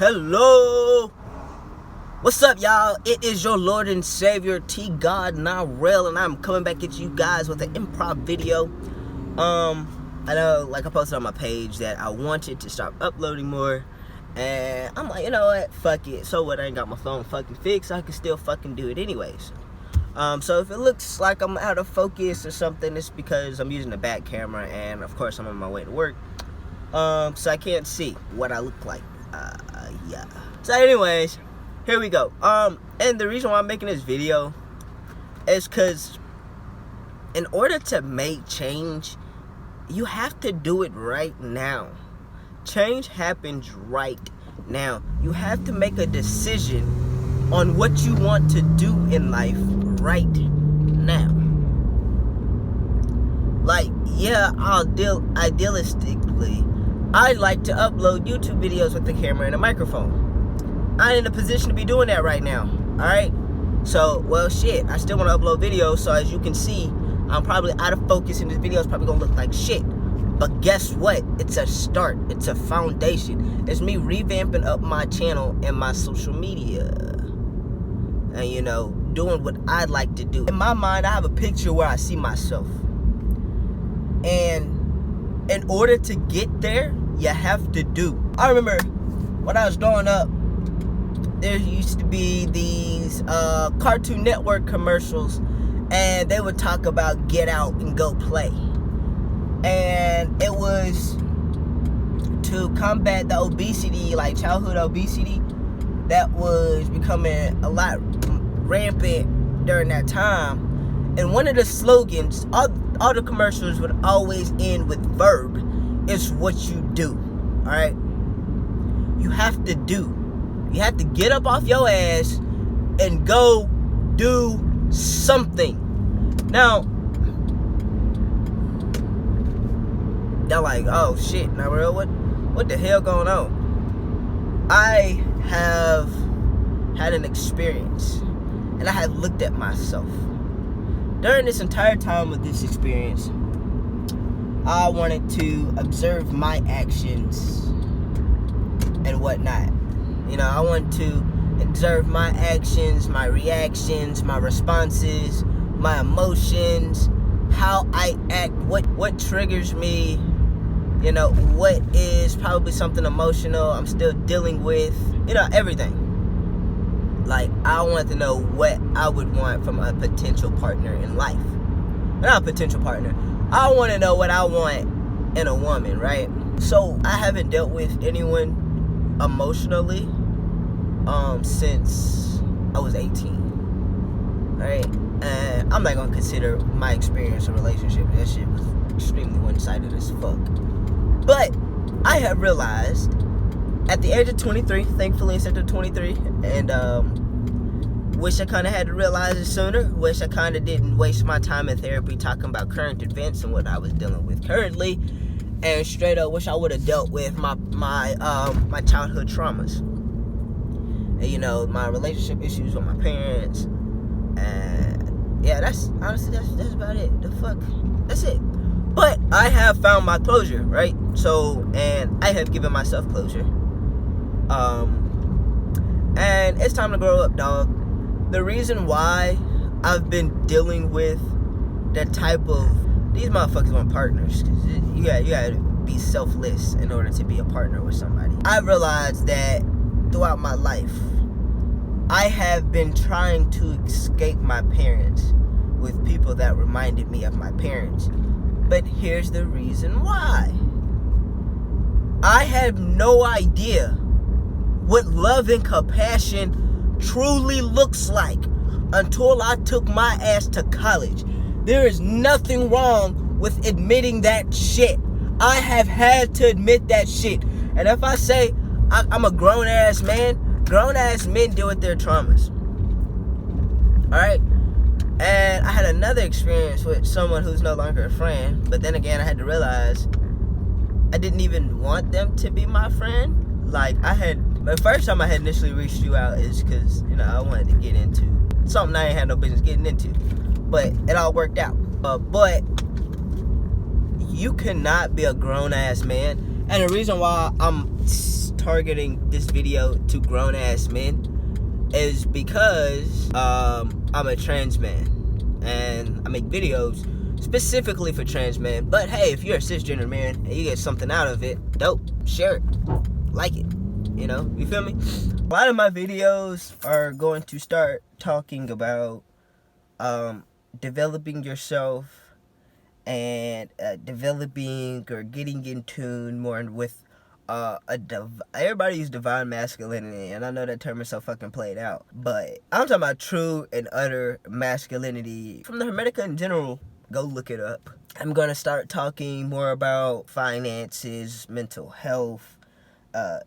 Hello, what's up, y'all? It is your Lord and Savior TGod, Nirel, and I'm coming back at you guys with an improv video. I know, like I posted on my page that I wanted to start uploading more, and I'm like, you know what, fuck it. So what? I ain't got my phone fucking fixed. I can still fucking do it anyways. So if it looks like I'm out of focus or something, it's because I'm using a back camera, and of course I'm on my way to work. So I can't see what I look like. Yeah. So anyways, here we go. And the reason why I'm making this video is because in order to make change, you have to do it right now. Change happens right now. You have to make a decision on what you want to do in life right now. Like, yeah, idealistically, I like to upload YouTube videos with the camera and a microphone. I ain't in a position to be doing that right now, alright? So, well, shit, I still want to upload videos, so as you can see, I'm probably out of focus, and this video is probably going to look like shit. But guess what? It's a start. It's a foundation. It's me revamping up my channel and my social media. And, you know, doing what I'd like to do. In my mind, I have a picture where I see myself. And in order to get there, you have to do. I remember when I was growing up, there used to be these Cartoon Network commercials, and they would talk about get out and go play. And it was to combat the obesity, like childhood obesity, that was becoming a lot rampant during that time. And one of the slogans, all the commercials would always end with verb. It's what you do, all right? You have to do. You have to get up off your ass and go do something. Now, y'all like, oh shit, Nirel, what the hell going on? I have had an experience, and I have looked at myself. During this entire time of this experience, I wanted to observe my actions and whatnot. You know, I wanted to observe my actions, my reactions, my responses, my emotions, how I act, what triggers me, you know, what is probably something emotional I'm still dealing with, you know, everything. Like, I want to know what I would want from a potential partner in life. Not a potential partner. I want to know what I want in a woman, right? So, I haven't dealt with anyone emotionally since I was 18, right? And I'm not going to consider my experience a relationship. That shit was extremely one-sided as fuck. But I have realized at the age of 23, thankfully it's at 23, and wish I kind of had to realize it sooner. Wish I kind of didn't waste my time in therapy talking about current events and what I was dealing with currently, and straight up wish I would have dealt with my childhood traumas, and, you know, my relationship issues with my parents, and yeah, that's honestly that's about it. The fuck, that's it. But I have found my closure, right? So, and I have given myself closure. And it's time to grow up, dog. The reason why I've been dealing with that type of, these motherfuckers want partners, because you gotta be selfless in order to be a partner with somebody. I realized that throughout my life, I have been trying to escape my parents with people that reminded me of my parents. But here's the reason why. I have no idea what love and compassion truly looks like until I took my ass to college. There is nothing wrong with admitting that shit. I have had to admit that shit. And if I say I'm a grown-ass man, grown-ass men deal with their traumas. Alright? And I had another experience with someone who's no longer a friend. But then again, I had to realize I didn't even want them to be my friend. Like, the first time I had initially reached you out is because, you know, I wanted to get into something I ain't had no business getting into. But it all worked out. But you cannot be a grown-ass man. And the reason why I'm targeting this video to grown-ass men is because I'm a trans man. And I make videos specifically for trans men. But hey, if you're a cisgender man and you get something out of it, dope. Share it. Like it. You know? You feel me? A lot of my videos are going to start talking about developing yourself and developing or getting in tune more with everybody use divine masculinity, and I know that term is so fucking played out, but I'm talking about true and utter masculinity from the Hermetica in general. Go look it up. I'm gonna start talking more about finances, mental health,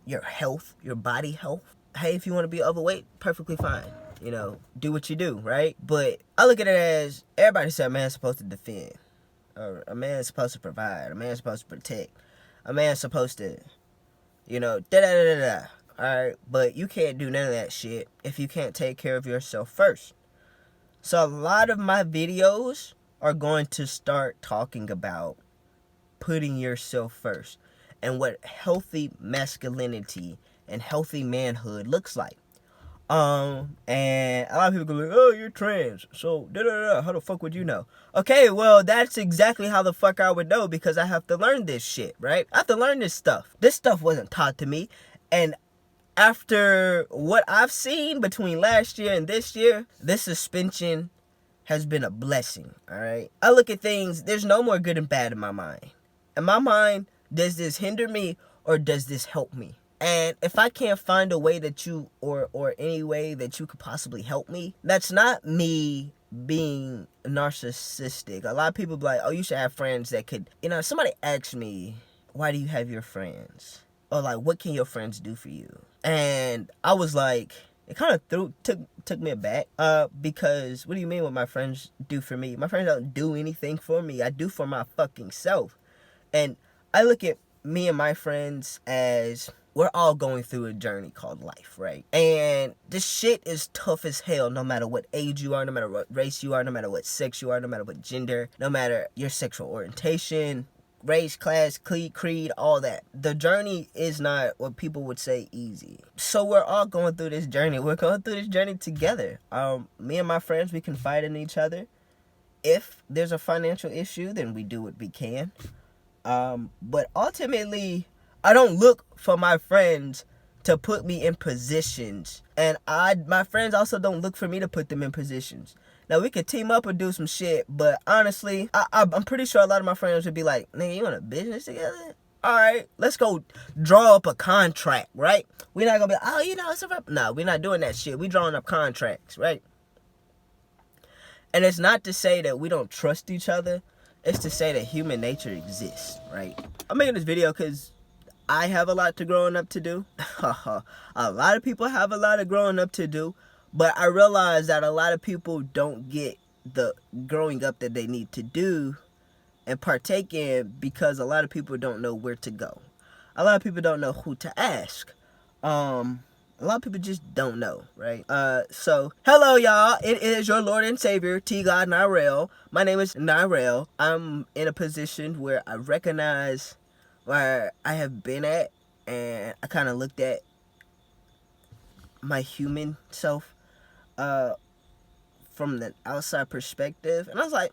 your body health. Hey, if you want to be overweight, perfectly fine. You know, do what you do, right? But I look at it as everybody said a man's supposed to defend, or a man's supposed to provide, a man's supposed to protect, a man's supposed to, you know, da-da-da-da-da. Alright, but you can't do none of that shit if you can't take care of yourself first. So a lot of my videos are going to start talking about putting yourself first and what healthy masculinity and healthy manhood looks like. And a lot of people go like, oh, you're trans, so da-da-da, how the fuck would you know? Okay, well, that's exactly how the fuck I would know, because I have to learn this shit, right? I have to learn this stuff. This stuff wasn't taught to me, and after what I've seen between last year and this year, this suspension has been a blessing, alright? I look at things, there's no more good and bad in my mind. In my mind, does this hinder me, or does this help me? And if I can't find a way that you, or any way that you could possibly help me, that's not me being narcissistic. A lot of people be like, oh, you should have friends that could, you know, somebody asked me, why do you have your friends? Or like, what can your friends do for you? And I was like, it kind of took me aback, because what do you mean what my friends do for me? My friends don't do anything for me. I do for my fucking self. And I look at me and my friends as, we're all going through a journey called life, right? And this shit is tough as hell, no matter what age you are, no matter what race you are, no matter what sex you are, no matter what gender, no matter your sexual orientation, race, class, creed, all that. The journey is not what people would say easy. So we're all going through this journey. We're going through this journey together. Me and my friends, we confide in each other. If there's a financial issue, then we do what we can. But ultimately, I don't look for my friends to put me in positions. And my friends also don't look for me to put them in positions. Now, we could team up or do some shit, but honestly, I'm pretty sure a lot of my friends would be like, nigga, you want a business together? Alright, let's go draw up a contract, right? We're not gonna be like, oh, you know, it's a... No, we're not doing that shit. We're drawing up contracts, right? And it's not to say that we don't trust each other. It's to say that human nature exists, right? I'm making this video because I have a lot to growing up to do. A lot of people have a lot of growing up to do. But I realize that a lot of people don't get the growing up that they need to do and partake in because a lot of people don't know where to go. A lot of people don't know who to ask. A lot of people just don't know, right? So, hello, y'all. It is your Lord and Savior, TGod Nirel. My name is Nirel. I'm in a position where I recognize where I have been at, and I kind of looked at my human self from the outside perspective, and I was like,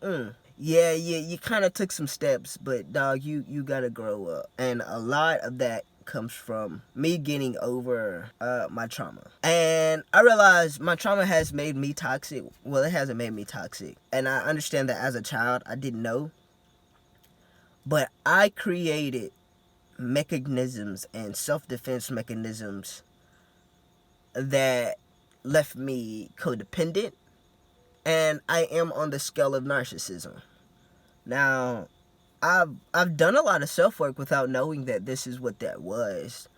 yeah, you kind of took some steps, but dog, you gotta grow up. And a lot of that comes from me getting over my trauma. And I realized my trauma has made me toxic. Well, it hasn't made me toxic, and I understand that as a child I didn't know, but I created mechanisms and self-defense mechanisms that left me codependent, and I am on the scale of narcissism. Now, I've done a lot of self-work without knowing that this is what that was.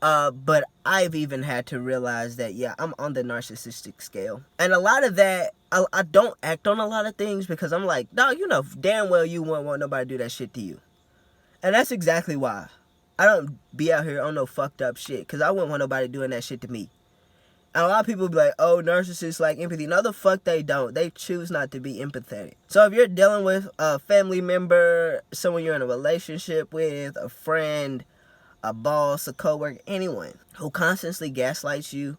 But I've even had to realize that, yeah, I'm on the narcissistic scale. And a lot of that, I don't act on a lot of things because I'm like, dog, you know damn well you won't want nobody to do that shit to you. And that's exactly why. I don't be out here on no fucked up shit because I wouldn't want nobody doing that shit to me. And a lot of people be like, oh, narcissists like empathy. No, the fuck they don't. They choose not to be empathetic. So if you're dealing with a family member, someone you're in a relationship with, a friend, a boss, a coworker, anyone who constantly gaslights you,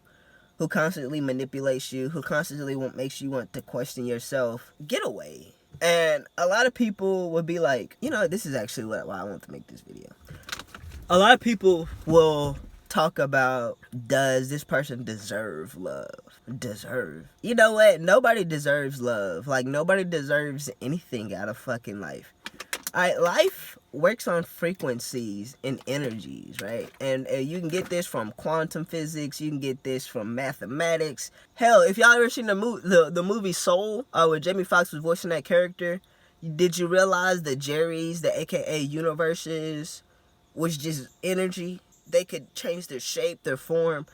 who constantly manipulates you, who constantly makes you want to question yourself, get away. And a lot of people would be like, you know, this is actually why I want to make this video. A lot of people will talk about, does this person deserve love? Deserve? You know what? Nobody deserves love. Like, nobody deserves anything out of fucking life. Alright, life works on frequencies and energies, right? And you can get this from quantum physics, you can get this from mathematics. Hell, if y'all ever seen the movie Soul, where Jamie Foxx was voicing that character, did you realize that Jerry's, the aka universes, was just energy? They could change their shape, their form.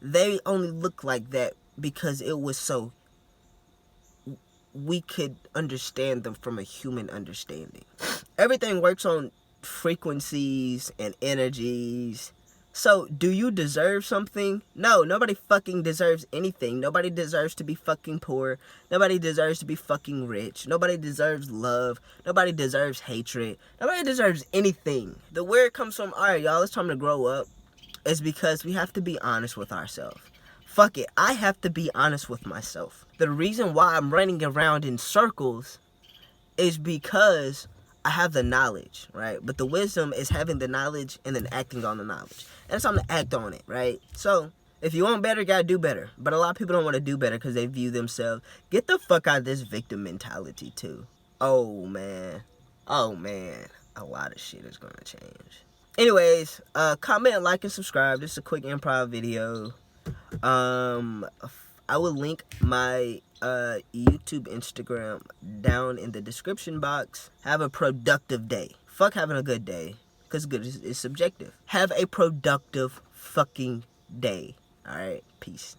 They only look like that because it was so we could understand them from a human understanding. Everything works on frequencies and energies. So, do you deserve something? No, nobody fucking deserves anything. Nobody deserves to be fucking poor. Nobody deserves to be fucking rich. Nobody deserves love. Nobody deserves hatred. Nobody deserves anything. The where it comes from, alright, y'all, it's time to grow up, is because we have to be honest with ourselves. Fuck it, I have to be honest with myself. The reason why I'm running around in circles is because I have the knowledge, right? But the wisdom is having the knowledge and then acting on the knowledge. And it's time to act on it, right? So, if you want better, you gotta do better. But a lot of people don't want to do better because they view themselves. Get the fuck out of this victim mentality, too. Oh, man. Oh, man. A lot of shit is gonna change. Anyways, comment, like, and subscribe. This is a quick improv video. I will link my YouTube, Instagram down in the description box. Have a productive day. Fuck having a good day, because good is subjective. Have a productive fucking day. Alright, peace.